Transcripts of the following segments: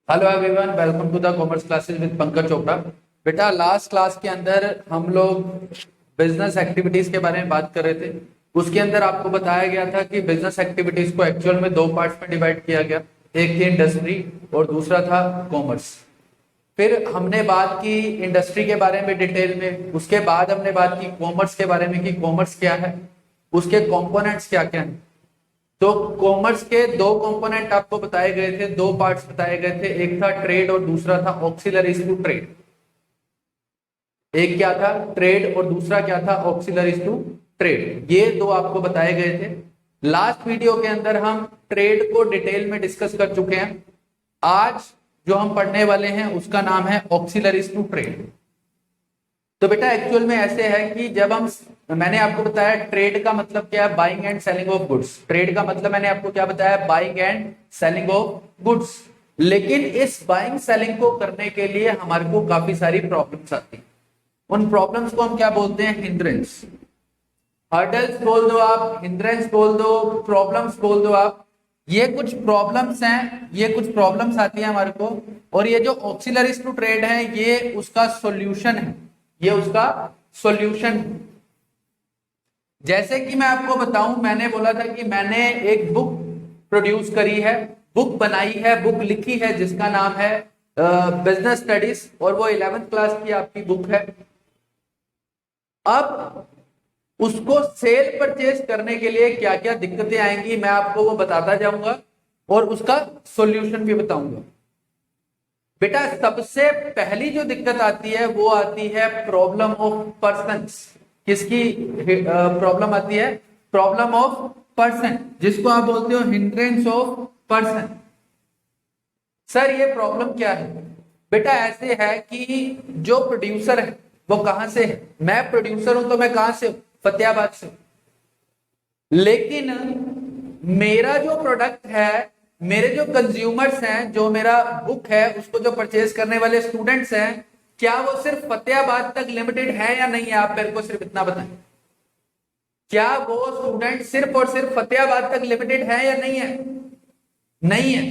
Hello everyone, welcome to the commerce classes with Pankaj Chopra. बेटा, last class के अंदर हम लोग बिजनेस एक्टिविटीज के बारे में बात कर रहे थे। उसके अंदर आपको बताया गया था कि बिजनेस एक्टिविटीज को एक्चुअल में दो पार्ट्स में डिवाइड किया गया। एक थी इंडस्ट्री और दूसरा था कॉमर्स। फिर हमने बात की इंडस्ट्री के बारे में डिटेल में, उसके बाद हमने बात की कॉमर्स के बारे में कि कॉमर्स क्या है, उसके कंपोनेंट्स क्या क्या हैं। तो कॉमर्स के दो कंपोनेंट आपको बताए गए थे, दो पार्ट्स बताए गए थे। एक था ट्रेड और दूसरा था ऑक्सिलरीज टू ट्रेड। एक क्या था ट्रेड और दूसरा क्या था ऑक्सिलरीज टू ट्रेड। ये दो आपको बताए गए थे। लास्ट वीडियो के अंदर हम ट्रेड को डिटेल में डिस्कस कर चुके हैं। आज जो हम पढ़ने वाले हैं उसका नाम है ऑक्सिलरीज टू ट्रेड। तो बेटा एक्चुअल में ऐसे है कि जब हम, मैंने आपको बताया ट्रेड का मतलब क्या है, buying and selling of goods. Trade का मतलब मैंने आपको क्या बताया, buying and selling of goods. लेकिन इस बाइंग सेलिंग को करने के लिए हमारे को काफी सारी प्रॉब्लम्स आती हैं। उन प्रॉब्लम्स को हम क्या बोलते हैं, हिंड्रेंस। हर्डल्स बोल दो आप, हिंड्रेंस बोल दो, प्रॉब्लम्स बोल दो आप। ये कुछ प्रॉब्लम्स हैं, ये कुछ प्रॉब्लम्स आती हैं हमारे को। और ये जो ऑक्सिलरीज टू ट्रेड है ये उसका सॉल्यूशन है, ये उसका सॉल्यूशन। जैसे कि मैं आपको बताऊं, मैंने बोला था कि मैंने एक बुक प्रोड्यूस करी है, बुक बनाई है, बुक लिखी है जिसका नाम है बिजनेस स्टडीज, और वो 11th क्लास की आपकी बुक है। अब उसको सेल परचेज करने के लिए क्या क्या दिक्कतें आएंगी मैं आपको वो बताता जाऊंगा और उसका सॉल्यूशन भी बताऊंगा। बेटा सबसे पहली जो दिक्कत आती है वो आती है प्रॉब्लम ऑफ पर्सन्स। किसकी प्रॉब्लम आती है, प्रॉब्लम ऑफ पर्सन, जिसको आप बोलते हो हिंड्रेंस ऑफ पर्सन। सर ये प्रॉब्लम क्या है? बेटा ऐसे है कि जो प्रोड्यूसर है वो कहां से है, मैं प्रोड्यूसर हूं तो मैं कहां से हूं, फतेहाबाद से। लेकिन मेरा जो प्रोडक्ट है, मेरे जो कंज्यूमर्स हैं, जो मेरा बुक है उसको जो परचेज करने वाले स्टूडेंट्स हैं, क्या वो सिर्फ फतेहाबाद तक लिमिटेड है या नहीं है? आप मेरे को सिर्फ इतना बताएं, क्या वो स्टूडेंट सिर्फ और सिर्फ फतेहाबाद तक लिमिटेड है या नहीं है? नहीं है।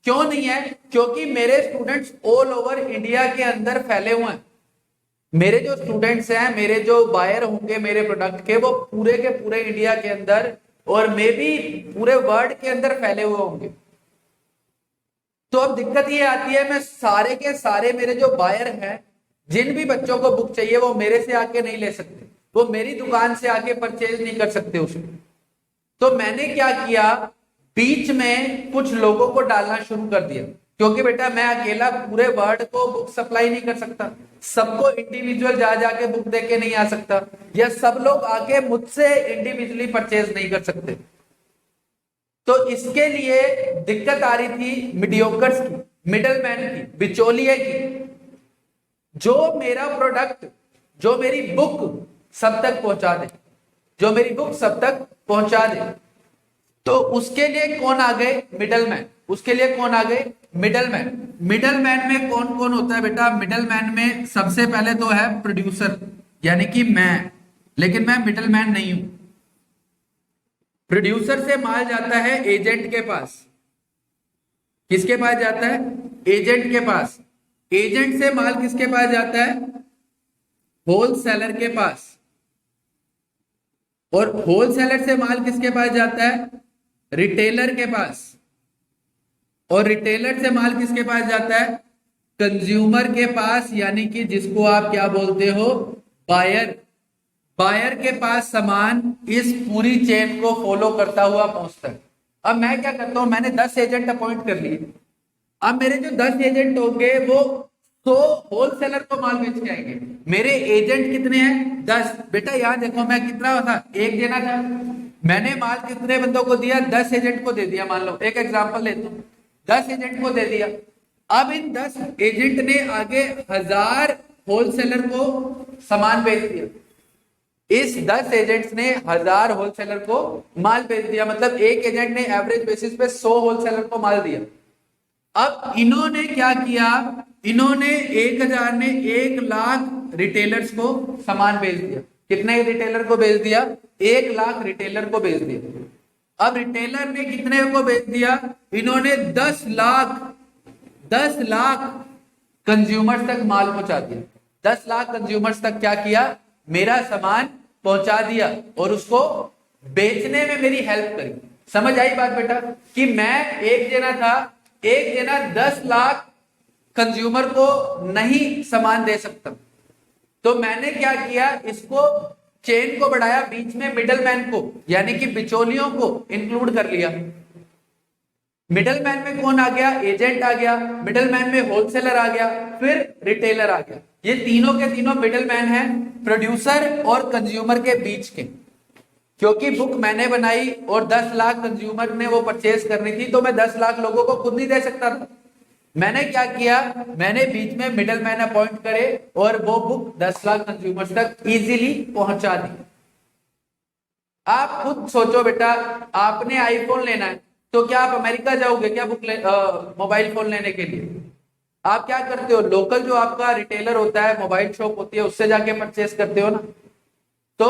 क्यों नहीं है? क्योंकि मेरे स्टूडेंट्स ऑल ओवर इंडिया के अंदर फैले हुए हैं। मेरे जो स्टूडेंट्स हैं, मेरे जो बायर होंगे मेरे प्रोडक्ट के, वो पूरे के पूरे इंडिया के अंदर और मे भी पूरे वर्ल्ड के अंदर फैले हुए होंगे। तो अब दिक्कत ये आती है, मैं सारे के सारे मेरे जो बायर हैं, जिन भी बच्चों को बुक चाहिए वो मेरे से आके नहीं ले सकते, वो मेरी दुकान से आके परचेज नहीं कर सकते उसको। तो मैंने क्या किया, बीच में कुछ लोगों को डालना शुरू कर दिया। क्योंकि बेटा मैं अकेला पूरे वर्ल्ड को बुक सप्लाई नहीं कर सकता, सबको इंडिविजुअल जा जाके बुक देके नहीं आ सकता, या सब लोग आके मुझसे इंडिविजुअली परचेज नहीं कर सकते। तो इसके लिए दिक्कत आ रही थी मीडियोकर्स की, मिडलमैन की, बिचौलिए की। जो मेरा प्रोडक्ट, जो मेरी बुक सब तक पहुंचा दे, जो मेरी बुक सब तक पहुंचा दे, तो उसके लिए कौन आ गए, मिडलमैन। उसके लिए कौन आ गए, मिडलमैन। मिडलमैन में कौन कौन होता है बेटा? मिडलमैन में सबसे पहले तो है प्रोड्यूसर, यानी कि मैं, लेकिन मैं मिडलमैन नहीं हूं। प्रोड्यूसर से माल जाता है एजेंट के पास। किसके पास जाता है? एजेंट के पास। एजेंट से माल किसके पास जाता है? होलसेलर के पास। और होलसेलर से माल किसके पास जाता है? रिटेलर के पास। और रिटेलर से माल किसके पास जाता है? कंज्यूमर के पास, यानी कि जिसको आप क्या बोलते हो, बायर। बायर के पास सामान इस पूरी चेन को फॉलो करता हुआ पहुंचता है। अब मैं क्या करता हूं, मैंने 10 एजेंट अपॉइंट कर लिए। अब मेरे जो 10 एजेंट होंगे वो 100 होलसेलर को माल बेच के आएंगे। मेरे एजेंट कितने हैं? 10। बेटा यहाँ देखो, मैं कितना था, एक देना था। मैंने माल कितने बंदों को दिया? 10 एजेंट को दे दिया। मान लो एक एग्जांपल लेता हूं, 10 एजेंट को दे दिया। अब इन 10 एजेंट ने आगे 1000 होलसेलर को सामान बेच दिया। इस 10 एजेंट्स ने 1000 होलसेलर को माल बेच दिया, मतलब एक एजेंट ने एवरेज बेसिस पे 100 होलसेलर को माल दिया। अब इन्होंने क्या किया, इन्होंने 1000 ने 1,00,000 रिटेलर्स को सामान बेच दिया। कितने रिटेलर को बेच दिया? 1,00,000 रिटेलर को बेच दिया। अब रिटेलर ने कितने को बेच दिया? इन्होंने 10 लाख 10 लाख कंज्यूमर्स तक माल पहुंचा दिया। 10 लाख कंज्यूमर्स तक क्या किया, मेरा सामान पहुंचा दिया और उसको बेचने में मेरी हेल्प करी। समझ आई बात बेटा, कि मैं एक जना था, एक जना 10 लाख कंज्यूमर को नहीं सामान दे सकता, तो मैंने क्या किया, इसको चेन को बढ़ाया, बीच में मिडलमैन को यानी कि बिचौलियों को इंक्लूड कर लिया। मिडलमैन में कौन आ गया, एजेंट आ गया, मिडलमैन में होलसेलर आ गया, फिर रिटेलर आ गया। ये तीनों के तीनों मिडलमैन हैं प्रोड्यूसर और कंज्यूमर के बीच के। क्योंकि बुक मैंने बनाई और 10 लाख कंज्यूमर ने वो परचेज करनी थी, तो मैं 10 लाख लोगों को खुद नहीं दे सकता था। मैंने क्या किया, मैंने बीच में मिडलमैन अपॉइंट करे और वो बुक 10 लाख कंज्यूमर्स तक इजीली पहुंचा दी। आप खुद सोचो बेटा, आपने आईफोन लेना है तो क्या आप अमेरिका जाओगे क्या मोबाइल फोन लेने के लिए? आप क्या करते हो, लोकल जो आपका रिटेलर होता है, मोबाइल शॉप होती है, उससे जाके परचेस करते हो ना। तो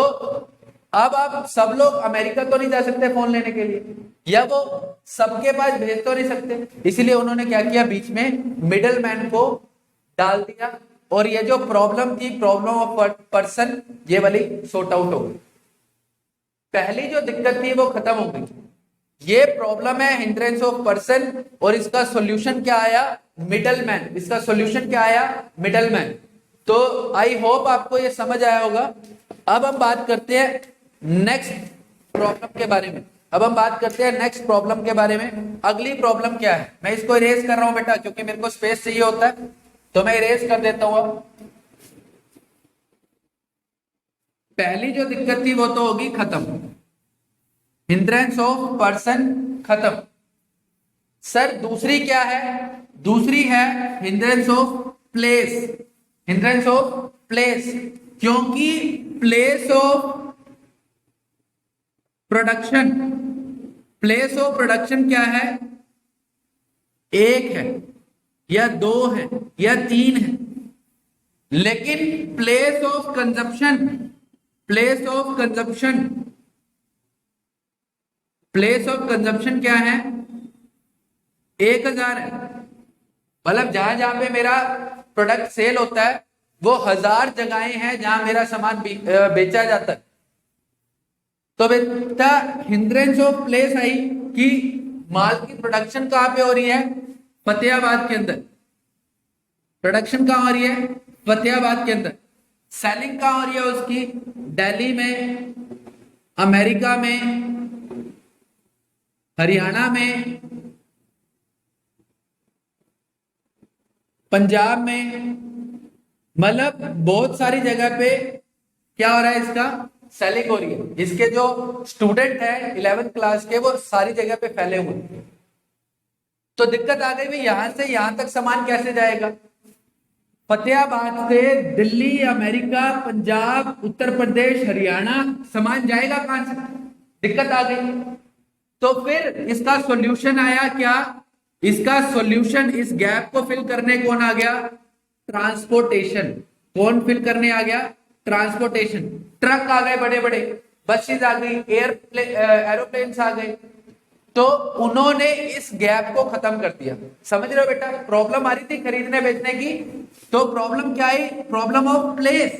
अब आप सब लोग अमेरिका तो नहीं जा सकते फोन लेने के लिए, या वो सबके पास भेज तो नहीं सकते, इसलिए उन्होंने क्या किया, बीच में मिडलमैन को डाल दिया और ये जो प्रॉब्लम थी, प्रॉब्लम ऑफ पर्सन, ये वाली सॉर्ट आउट हो गई। पहली जो दिक्कत थी वो खत्म हो गई। ये प्रॉब्लम है हिंड्रेंस ऑफ पर्सन, और इसका सॉल्यूशन क्या आया, मिडलमैन। इसका सॉल्यूशन क्या आया, मिडलमैन। तो आई होप आपको ये समझ आया होगा। अब हम बात करते हैं नेक्स्ट प्रॉब्लम के बारे में। अब हम बात करते हैं नेक्स्ट प्रॉब्लम के बारे में। अगली प्रॉब्लम क्या है, मैं इसको इरेज कर रहा हूं बेटा, क्योंकि मेरे को स्पेस चाहिए होता है, तो मैं इरेज कर देता हूं। पहली जो दिक्कत थी वो तो होगी खत्म, हिंड्रेंस ऑफ पर्सन खत्म। सर दूसरी क्या है, दूसरी है hindrance of place. Hindrance of place, क्योंकि place of production, place of production क्या है, एक है या दो है या तीन है, लेकिन place of consumption, place of consumption, place of consumption क्या है, 1000 है। मतलब जहां जहां पे मेरा प्रोडक्ट सेल होता है वो 1000 जगहें हैं जहां मेरा सामान बेचा जाता है। तो बेटा हिंड्रेंस ऑफ प्लेस आई कि माल की प्रोडक्शन कहां पे हो रही है, फतेहाबाद के अंदर। प्रोडक्शन कहां हो रही है, फतेहाबाद के अंदर। सेलिंग कहां हो रही है उसकी, दिल्ली में, अमेरिका में, हरियाणा में, पंजाब में। मतलब बहुत सारी जगह पे क्या हो रहा है, इसका सेलिंग हो रही है। इसके जो स्टूडेंट है 11th क्लास के, वो सारी जगह पे फैले हुए हैं। तो दिक्कत आ गई भाई, यहां से यहां तक सामान कैसे जाएगा, फतेहाबाद से दिल्ली, अमेरिका, पंजाब, उत्तर प्रदेश, हरियाणा, सामान जाएगा कहां से, दिक्कत आ गई। तो फिर इसका सॉल्यूशन आया क्या, इसका सॉल्यूशन, इस गैप को फिल करने कौन आ गया, ट्रांसपोर्टेशन। कौन फिल करने आ गया, ट्रांसपोर्टेशन। ट्रक आ गए बड़े बड़े, बसेस आ गई, एरोप्लेन्स आ गए, तो उन्होंने इस गैप को खत्म कर दिया। समझ रहे हो बेटा, प्रॉब्लम आ रही थी खरीदने बेचने की, तो प्रॉब्लम क्या आई, प्रॉब्लम ऑफ प्लेस,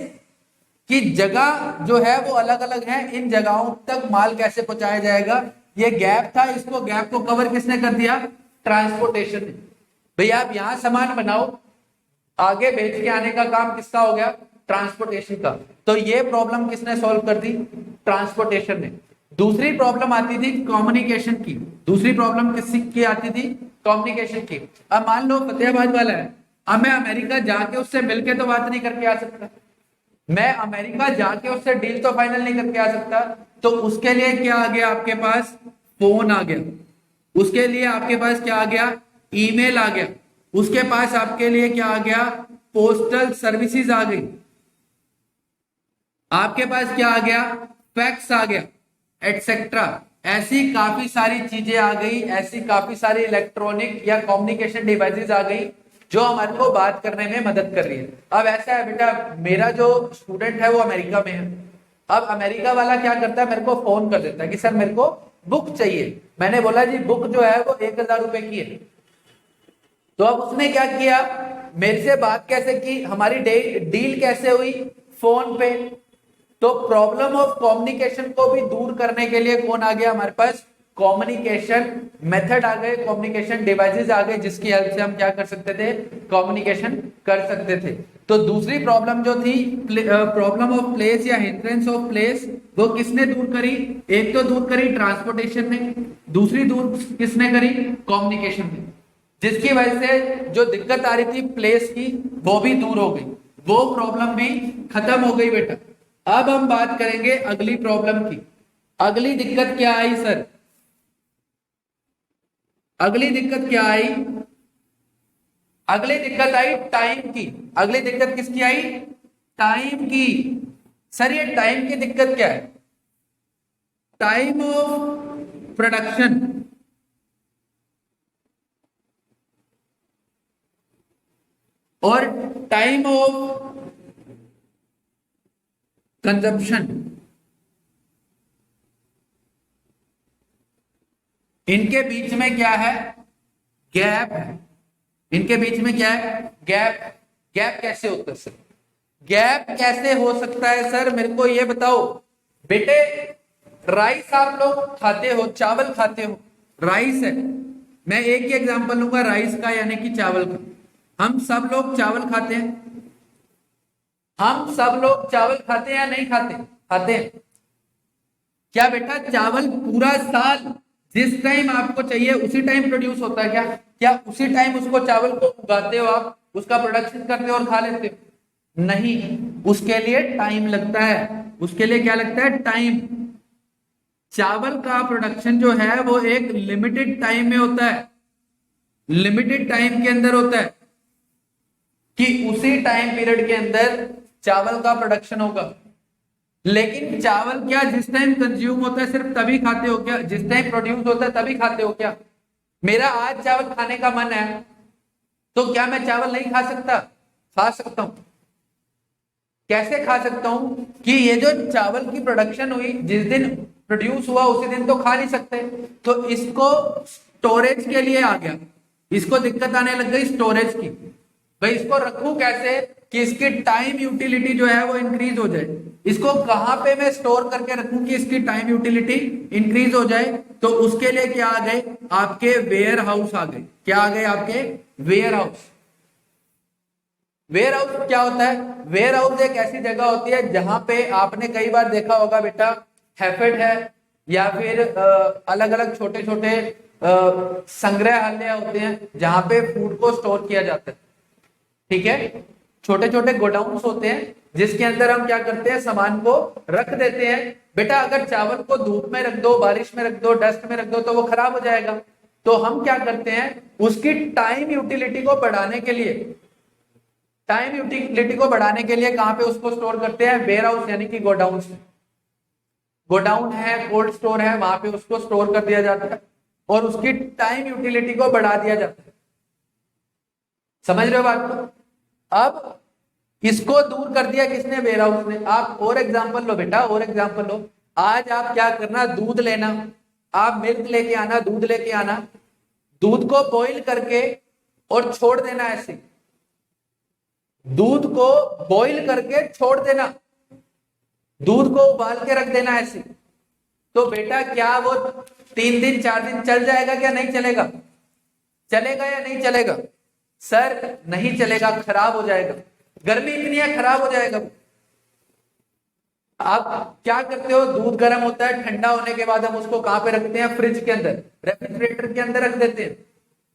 कि जगह जो है वो अलग अलग है, इन जगहों तक माल कैसे पहुंचाया जाएगा, ये गैप था। इसको गैप को कवर किसने कर दिया, ट्रांसपोर्टेशन ने। भैया आप यहां सामान बनाओ, आगे बेच के आने का काम किसका हो गया, ट्रांसपोर्टेशन का। तो ये प्रॉब्लम किसने सॉल्व कर दी, ट्रांसपोर्टेशन ने। दूसरी प्रॉब्लम आती थी कम्युनिकेशन की। दूसरी प्रॉब्लम किसकी की आती थी, कम्युनिकेशन की। अब मान लो फतेहाबाद वाला है, अब मैं अमेरिका जाके उससे मिलके तो बात नहीं करके आ सकता, मैं अमेरिका जाके उससे डील तो फाइनल नहीं करके आ सकता। तो उसके लिए क्या आ गया आपके पास, फोन आ गया। उसके लिए आपके पास क्या आ गया, ईमेल आ गया। उसके पास आपके लिए क्या आ गया, पोस्टल सर्विसेज आ गई। आपके पास क्या आ गया, फैक्स आ गया, एटसेट्रा। ऐसी काफी सारी चीजें आ गई, ऐसी काफी सारी इलेक्ट्रॉनिक या कम्युनिकेशन डिवाइसेस आ गई जो हमारे को बात करने में मदद कर रही है। अब ऐसा है बेटा, मेरा जो स्टूडेंट है वो अमेरिका में है। अब अमेरिका वाला क्या करता है, मेरे को फोन कर देता है कि सर मेरे को बुक चाहिए। मैंने बोला जी बुक जो है वो 1000 रुपए की है। तो अब उसने क्या किया, मेरे से बात कैसे की, हमारी डील कैसे हुई, फोन पे। तो प्रॉब्लम ऑफ कम्युनिकेशन को भी दूर करने के लिए कौन आ गया हमारे पास, कम्युनिकेशन मेथड आ गए, कम्युनिकेशन डिवाइसेस आ गए, जिसकी हेल्प से हम क्या कर सकते थे, कम्युनिकेशन कर सकते थे। तो दूसरी प्रॉब्लम जो थी, प्रॉब्लम ऑफ प्लेस या हिंड्रेंस ऑफ प्लेस, वो किसने दूर करी, एक तो दूर करी ट्रांसपोर्टेशन ने, दूसरी दूर किसने करी, कम्युनिकेशन ने, जिसकी वजह से जो दिक्कत आ रही थी प्लेस की वो भी दूर हो गई, वो प्रॉब्लम भी खत्म हो गई बेटा। अब हम बात करेंगे अगली प्रॉब्लम की। अगली दिक्कत क्या आई सर, अगली दिक्कत क्या आई, अगली दिक्कत आई टाइम की। अगली दिक्कत किसकी आई, टाइम की। सर ये टाइम की दिक्कत क्या है, टाइम ऑफ प्रोडक्शन और टाइम ऑफ कंजप्शन, इनके बीच में क्या है, गैप है। इनके बीच में क्या है, गैप। गैप कैसे होता है सर, गैप कैसे हो सकता है सर, मेरे को ये बताओ बेटे। राइस आप लोग खाते हो, चावल खाते हो, राइस है, मैं एक ही एग्जांपल लूंगा राइस का यानी कि चावल का। हम सब लोग चावल खाते हैं, हम सब लोग चावल खाते हैं या नहीं खाते, खाते हैं। क्या बेटा चावल पूरा साल जिस टाइम आपको चाहिए उसी टाइम प्रोड्यूस होता है क्या, क्या उसी टाइम उसको चावल को उगाते हो आप, उसका प्रोडक्शन करते हो और खा लेते हो, नहीं, उसके लिए टाइम लगता है। उसके लिए क्या लगता है, टाइम। चावल का प्रोडक्शन जो है वो एक लिमिटेड टाइम में होता है, लिमिटेड टाइम के अंदर होता है, कि उसी टाइम पीरियड के अंदर चावल का प्रोडक्शन होगा। लेकिन चावल क्या जिस टाइम कंज्यूम होता है सिर्फ तभी खाते हो क्या, जिस टाइम प्रोड्यूस होता है तभी खाते हो क्या। मेरा आज चावल खाने का मन है तो क्या मैं चावल नहीं खा सकता, खा सकता हूं। कैसे खा सकता हूं, कि ये जो चावल की प्रोडक्शन हुई जिस दिन प्रोड्यूस हुआ उसी दिन तो खा नहीं सकते, तो इसको स्टोरेज के लिए आ गया, इसको दिक्कत आने लग गई स्टोरेज की। भाई इसको रखूं कैसे कि इसकी टाइम यूटिलिटी जो है वो इंक्रीज हो जाए, इसको कहां पे मैं स्टोर करके रखूं कि इसकी टाइम यूटिलिटी इंक्रीज हो जाए। तो उसके लिए क्या आ गए, आपके वेयर हाउस आ गए। क्या आ गए, आपके वेयर हाउस। वेयर हाउस क्या होता है, वेयर हाउस एक ऐसी जगह होती है जहां पे आपने कई बार देखा होगा बेटा, हैफेड है या फिर अलग अलग छोटे छोटे संग्रहालय होते हैं जहां पे फूड को स्टोर किया जाता है, ठीक है। छोटे छोटे गोडाउन्स होते हैं जिसके अंदर हम क्या करते हैं, सामान को रख देते हैं। बेटा अगर चावल को धूप में रख दो, बारिश में रख दो, डस्ट में रख दो तो वो खराब हो जाएगा। तो हम क्या करते हैं, उसकी टाइम यूटिलिटी को बढ़ाने के लिए, टाइम यूटिलिटी को बढ़ाने के लिए कहां पे उसको स्टोर करते हैं, वेयर हाउस यानी कि गोडाउन। गोडाउन है, कोल्ड स्टोर है, वहां पे उसको स्टोर कर दिया जाता है और उसकी टाइम यूटिलिटी को बढ़ा दिया जाता है। समझ रहे हो बात को। अब इसको दूर कर दिया किसने, वेयर हाउस ने। आप और एग्जांपल लो बेटा, और एग्जांपल लो। आज आप क्या करना, दूध लेना, आप मिल्क लेके आना, दूध लेके आना, दूध को बॉईल करके और छोड़ देना ऐसे, दूध को बॉईल करके छोड़ देना, दूध को उबाल के रख देना ऐसे। तो बेटा क्या वो 3 दिन 4 दिन चल जाएगा, क्या नहीं चलेगा, चलेगा या नहीं चलेगा, सर नहीं चलेगा, खराब हो जाएगा। गर्मी इतनी है खराब हो जाएगा। आप क्या करते हो, दूध गर्म होता है, ठंडा होने के बाद हम उसको कहां पे रखते हैं, फ्रिज के अंदर, रेफ्रिजरेटर के अंदर रख देते हैं।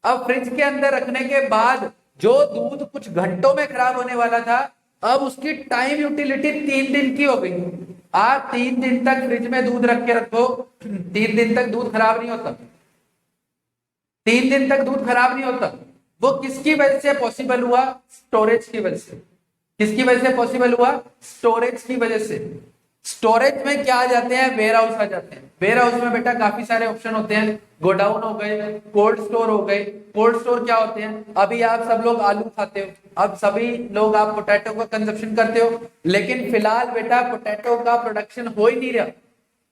अब फ्रिज के अंदर रखने के बाद जो दूध कुछ घंटों में खराब होने वाला था, अब उसकी टाइम यूटिलिटी 3 दिन की हो गई। आप 3 दिन तक फ्रिज में दूध रख के रखो, 3 दिन तक दूध खराब नहीं होता, 3 दिन तक दूध खराब नहीं होता। वो किसकी वजह से पॉसिबल हुआ, स्टोरेज की वजह से। किसकी वजह से पॉसिबल हुआ, स्टोरेज की वजह से। स्टोरेज में क्या आ जाते हैं, वेयर हाउस आ जाते हैं। वेयर हाउस में बेटा काफी सारे ऑप्शन होते हैं, गोडाउन हो गए, कोल्ड स्टोर हो गए। कोल्ड स्टोर क्या होते हैं, अभी आप सब लोग आलू खाते हो, अब सभी लोग आप पोटैटो का कंजप्शन करते हो, लेकिन फिलहाल बेटा पोटैटो का प्रोडक्शन हो ही नहीं रहा।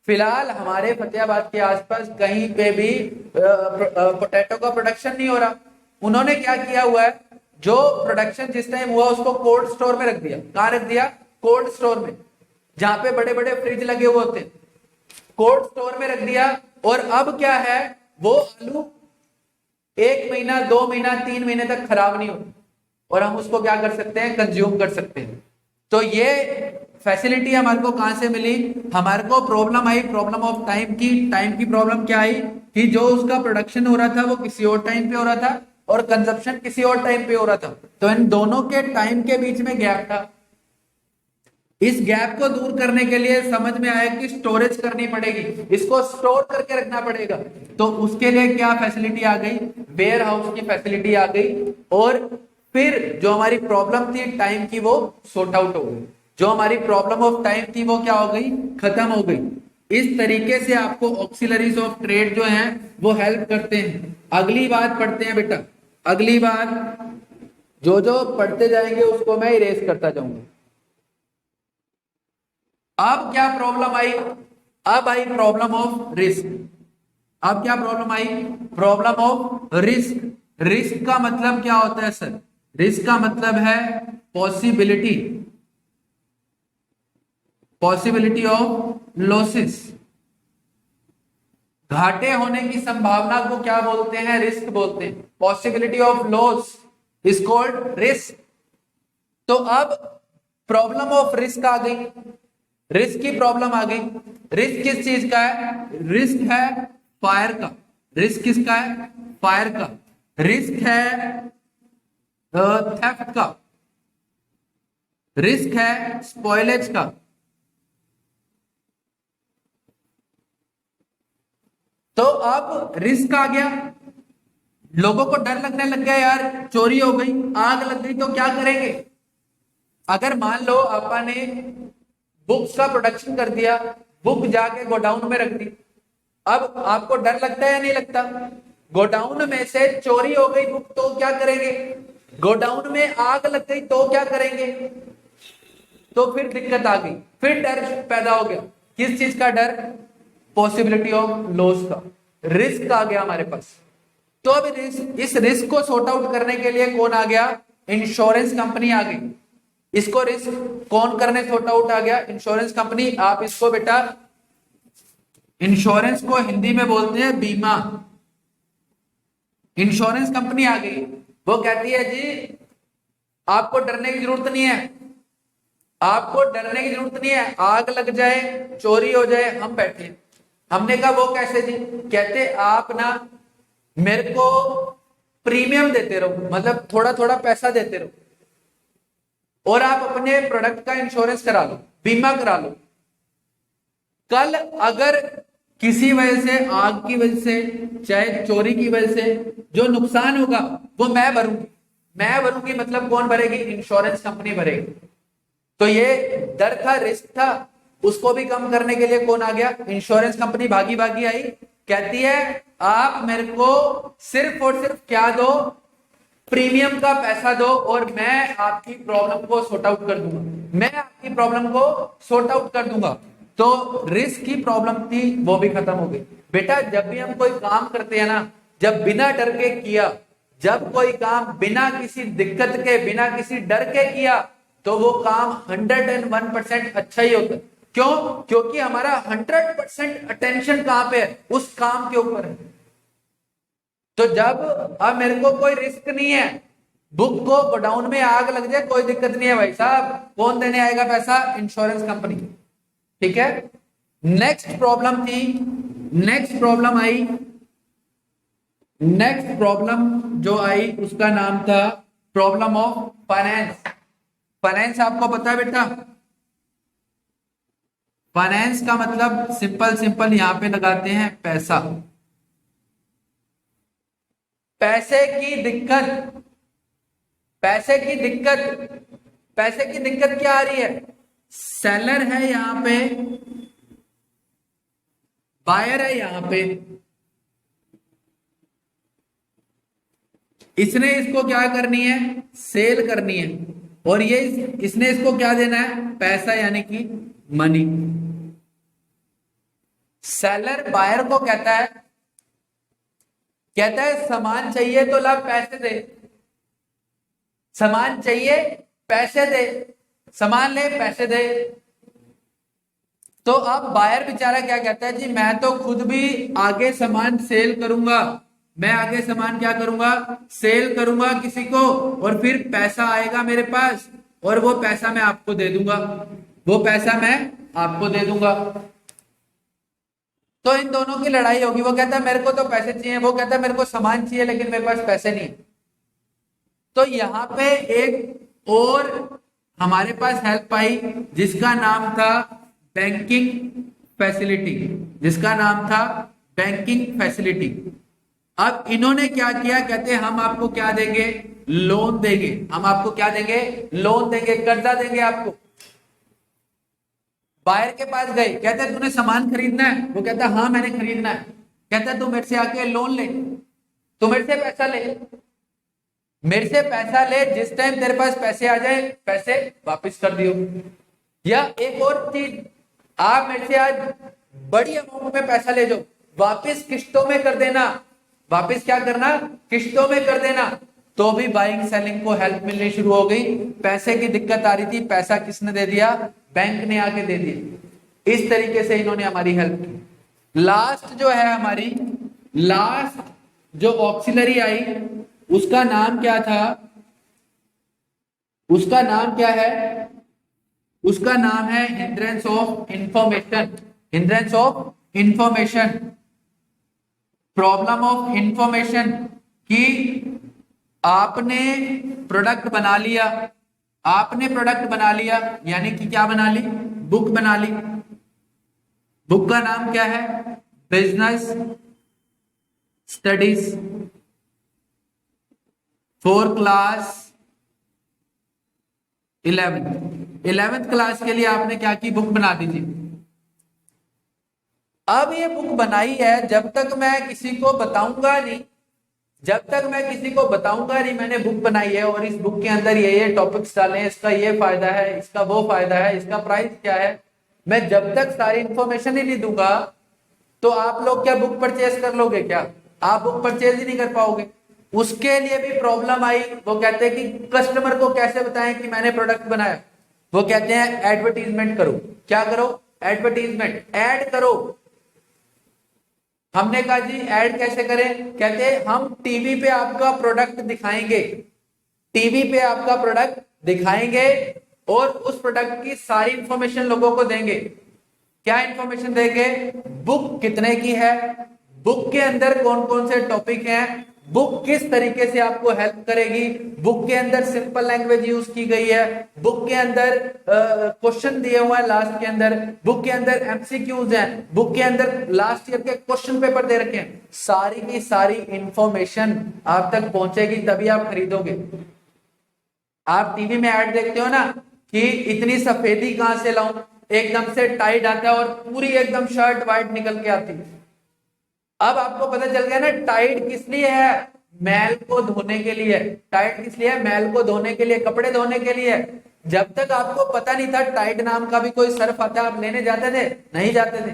फिलहाल हमारे फतेहाबाद के आसपास कहीं पे भी पोटैटो का प्रोडक्शन नहीं हो रहा। उन्होंने क्या किया हुआ है, जो प्रोडक्शन जिस टाइम हुआ उसको कोल्ड स्टोर में रख दिया। कहां रख दिया? कोल्ड स्टोर में, जहां पे बड़े बड़े फ्रिज लगे हुए होते हैं, कोल्ड स्टोर में रख दिया। और अब क्या है, वो आलू 1 महीना 2 महीना 3 महीने तक खराब नहीं होता और हम उसको क्या कर सकते हैं, कंज्यूम कर सकते हैं। तो ये फैसिलिटी हमारे को कहां से मिली? हमारे को problem I, problem of time की। टाइम की प्रॉब्लम क्या आई कि जो उसका प्रोडक्शन हो रहा था वो किसी और टाइम पे हो रहा था और कंजप्शन किसी और टाइम पे हो रहा था। तो इन दोनों के टाइम के बीच में गैप था। इस गैप को दूर करने के लिए समझ में आया कि स्टोरेज करनी पड़ेगी, इसको स्टोर करके रखना पड़ेगा। तो उसके लिए क्या फैसिलिटी आ गई? वेयर हाउस की फैसिलिटी आ गई। और फिर जो हमारी प्रॉब्लम थी टाइम की वो सॉर्ट आउट हो गई, जो हमारी प्रॉब्लम ऑफ टाइम थी वो क्या हो गई? खत्म हो गई। इस तरीके से आपको ऑक्सिलरीज ऑफ ट्रेड जो हैं वो हेल्प करते हैं। अगली बात पढ़ते हैं बेटा, अगली बात जो जो पढ़ते जाएंगे उसको मैं इरेज करता जाऊंगा। अब क्या प्रॉब्लम आई? अब आई प्रॉब्लम ऑफ रिस्क। अब क्या problem I? Problem of risk. Risk का मतलब क्या होता है सर? रिस्क का मतलब है पॉसिबिलिटी, पॉसिबिलिटी ऑफ लॉसेस। घाटे होने की संभावना को क्या बोलते हैं? रिस्क बोलते हैं। Possibility of loss is called risk. तो अब प्रॉब्लम ऑफ रिस्क आ गई, रिस्क की प्रॉब्लम आ गई। रिस्क किस चीज का है? रिस्क है फायर का। रिस्क किसका है? फायर का। रिस्क है थेफ्ट का। रिस्क है स्पॉइलेज का। तो अब रिस्क आ गया, लोगों को डर लगने लग गया, यार चोरी हो गई, आग लग गई, तो क्या करेंगे? अगर मान लो आपा ने बुक्स का प्रोडक्शन कर दिया, बुक जाके गोडाउन में रख दी, अब आपको डर लगता है या नहीं लगता? गोडाउन में से चोरी हो गई बुक तो क्या करेंगे? गोडाउन में आग लग गई तो क्या करेंगे? तो फिर दिक्कत आ गई, फिर डर पैदा हो गया। किस चीज का डर? पॉसिबिलिटी ऑफ लॉस का। रिस्क आ गया हमारे पास। तो अब इस रिस्क को सॉर्ट आउट करने के लिए कौन आ गया? इंश्योरेंस कंपनी आ गई। इसको रिस्क कौन करने सॉर्ट आउट आ गया? Insurance company. आप इसको बेटा, इंश्योरेंस को हिंदी में बोलते हैं बीमा। इंश्योरेंस कंपनी आ गई, वो कहती है जी आपको डरने की जरूरत नहीं है, आपको डरने की जरूरत नहीं है, आग लग जाए, चोरी हो जाए, हम बैठे हैं। हमने कहा वो कैसे जी? कहते आप ना मेरे को प्रीमियम देते रहो, मतलब थोड़ा थोड़ा पैसा देते रहो और आप अपने प्रोडक्ट का इंश्योरेंस करा लो, बीमा करा लो। कल अगर किसी वजह से, आग की वजह से, चाहे चोरी की वजह से जो नुकसान होगा वो मैं भरूंगी। मैं भरूंगी मतलब कौन भरेगी? इंश्योरेंस कंपनी भरेगी। तो ये डर था, रिस्क था, उसको भी कम करने के लिए कौन आ गया? इंश्योरेंस कंपनी भागी भागी आई, कहती है आप मेरे को सिर्फ और सिर्फ क्या दो? प्रीमियम का पैसा दो और मैं आपकी प्रॉब्लम को सॉर्ट आउट कर दूंगा, मैं आपकी प्रॉब्लम को सॉर्ट आउट कर दूंगा। तो रिस्क की प्रॉब्लम थी वो भी खत्म हो गई। बेटा जब भी हम कोई काम करते हैं ना, जब बिना डर के किया, जब कोई काम बिना किसी दिक्कत के, बिना किसी डर के किया, तो वो काम 101% अच्छा ही होता है। क्यों? क्योंकि हमारा 100% अटेंशन कहां पे है? उस काम के ऊपर है। तो जब अब मेरे को कोई रिस्क नहीं है, बुक को गोडाउन में आग लग जाए कोई दिक्कत नहीं है भाई साहब, कौन देने आएगा पैसा? Insurance company. ठीक है। नेक्स्ट प्रॉब्लम थी, नेक्स्ट प्रॉब्लम आई, नेक्स्ट प्रॉब्लम जो आई उसका नाम था प्रॉब्लम ऑफ फाइनेंस। फाइनेंस आपको पता है बेटा? फाइनेंस का मतलब सिंपल सिंपल यहां पे लगाते हैं पैसा। पैसे की दिक्कत, पैसे की दिक्कत, पैसे की दिक्कत क्या आ रही है? सेलर है यहां पे, बायर है यहां पे, इसने इसको क्या करनी है? सेल करनी है। और ये इसने इसको क्या देना है? पैसा, यानी कि मनी। सेलर बायर को कहता है कहता है सामान चाहिए तो ला पैसे दे, सामान चाहिए पैसे दे, सामान ले पैसे दे। तो अब बायर बेचारा क्या कहता है जी, मैं तो खुद भी आगे सामान सेल करूंगा, मैं आगे सामान क्या करूंगा, सेल करूंगा किसी को, और फिर पैसा आएगा मेरे पास और वो पैसा मैं आपको दे दूंगा, वो पैसा मैं आपको दे दूंगा। तो इन दोनों की लड़ाई होगी। वो कहता है मेरे को तो पैसे चाहिए, वो कहता है मेरे को सामान चाहिए लेकिन मेरे पास पैसे नहीं। तो यहाँ पे एक और हमारे पास हेल्प आई जिसका नाम था बैंकिंग फैसिलिटी, जिसका नाम था बैंकिंग फैसिलिटी। अब इन्होंने क्या किया, कहते हैं हम आपको क्या देंगे, लोन देंगे, हम आपको क्या देंगे, लोन देंगे, कर्जा देंगे आपको। बायर के पास गए, कहते हैं तूने सामान खरीदना है, वो कहता है हाँ मैंने खरीदना है। कहता है तू मेरे से आके लोन ले, तू मेरे से पैसा ले, मेरे से पैसा ले, जिस टाइम तेरे पास पैसे आ जाए पैसे वापस कर दियो। या एक और चीज, आप मेरे से आज बड़ी अमाउंट में पैसा ले जाओ, वापस किश्तों में कर देना, वापस क्या करना, किश्तों में कर देना। तो भी बाइंग सेलिंग को हेल्प मिलनी शुरू हो गई। पैसे की दिक्कत आ रही थी, पैसा किसने दे दिया, बैंक ने आके दे दिया। इस तरीके से इन्होंने हमारी हेल्प की। लास्ट जो है हमारी, लास्ट जो ऑक्सिलरी आई उसका नाम क्या था, उसका नाम क्या है, उसका नाम है hindrance of information, hindrance of information, problem of information. कि आपने प्रोडक्ट बना लिया, आपने प्रोडक्ट बना लिया, यानी कि क्या बना ली, बुक बना ली। बुक का नाम क्या है, business studies for class 11th class के लिए आपने क्या की, बुक बना दी थी। अब ये बुक बनाई है, जब तक मैं किसी को बताऊंगा नहीं, जब तक मैं किसी को बताऊंगा नहीं मैंने बुक बनाई है और इस बुक के अंदर ये टॉपिक्स डाले हैं, इसका ये फायदा है, इसका वो फायदा है, इसका प्राइस क्या है, मैं जब तक सारी इंफॉर्मेशन ही नहीं दूंगा तो आप लोग क्या बुक परचेज कर लोगे, क्या आप बुक परचेज ही नहीं कर पाओगे। उसके लिए भी प्रॉब्लम आई। वो कहते हैं कि कस्टमर को कैसे बताएं कि मैंने प्रोडक्ट बनाया, वो कहते हैं एडवर्टीजमेंट करो। क्या करो, एडवर्टीजमेंट, ऐड करो। हमने कहा जी ऐड कैसे करें, कहते हैं हम टीवी पे आपका प्रोडक्ट दिखाएंगे, टीवी पे आपका प्रोडक्ट दिखाएंगे और उस प्रोडक्ट की सारी इंफॉर्मेशन लोगों को देंगे। क्या इंफॉर्मेशन देंगे, बुक कितने की है, बुक के अंदर कौन कौन से टॉपिक हैं, बुक किस तरीके से आपको हेल्प करेगी, बुक के अंदर सिंपल लैंग्वेज यूज की गई है, बुक के अंदर क्वेश्चन दिए हुए हैं लास्ट के अंदर, बुक के अंदर एमसीक्यूज हैं, बुक के अंदर लास्ट ईयर के क्वेश्चन पेपर दे रखे हैं। सारी की सारी इंफॉर्मेशन आप तक पहुंचेगी तभी आप खरीदोगे। आप टीवी में ऐड देखते हो ना कि इतनी सफेदी कहां से लाऊं, एकदम से टाइट आता है और पूरी एकदम शर्ट व्हाइट निकल के आती है। अब आपको पता चल गया ना टाइड किस लिए है, मैल को धोने के लिए। टाइड किस लिए है, मैल को धोने के लिए, कपड़े धोने के लिए। जब तक आपको पता नहीं था टाइड नाम का भी कोई सर्फ आता है, आप लेने जाते थे, नहीं जाते थे।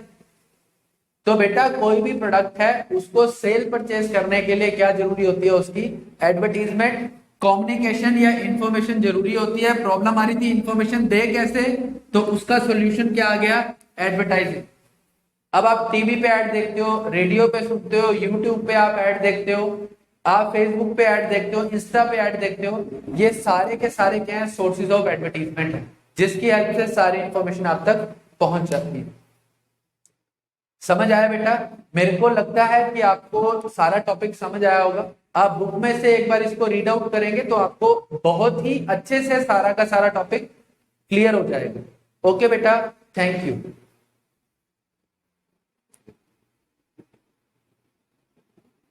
तो बेटा कोई भी प्रोडक्ट है उसको सेल परचेज करने के लिए क्या जरूरी होती है, उसकी एडवर्टीजमेंट, कम्युनिकेशन या इंफॉर्मेशन जरूरी होती है। प्रॉब्लम आ रही थी इंफॉर्मेशन दे कैसे, तो उसका सोल्यूशन क्या आ गया, एडवर्टाइजिंग। अब आप टीवी पे ऐड देखते हो, रेडियो पे सुनते हो, यूट्यूब पे आप ऐड देखते हो, आप फेसबुक पे ऐड देखते हो, इंस्टा पे ऐड देखते हो, ये सारे के सारे क्या है, सोर्सेज ऑफ एडवर्टीजमेंट है, जिसकी हेल्प से सारी इंफॉर्मेशन आप तक पहुंच जाती है। समझ आया बेटा? मेरे को लगता है कि आपको सारा टॉपिक समझ आया होगा। आप बुक में से एक बार इसको रीड आउट करेंगे तो आपको बहुत ही अच्छे से सारा का सारा टॉपिक क्लियर हो जाएगा। ओके बेटा, थैंक यू।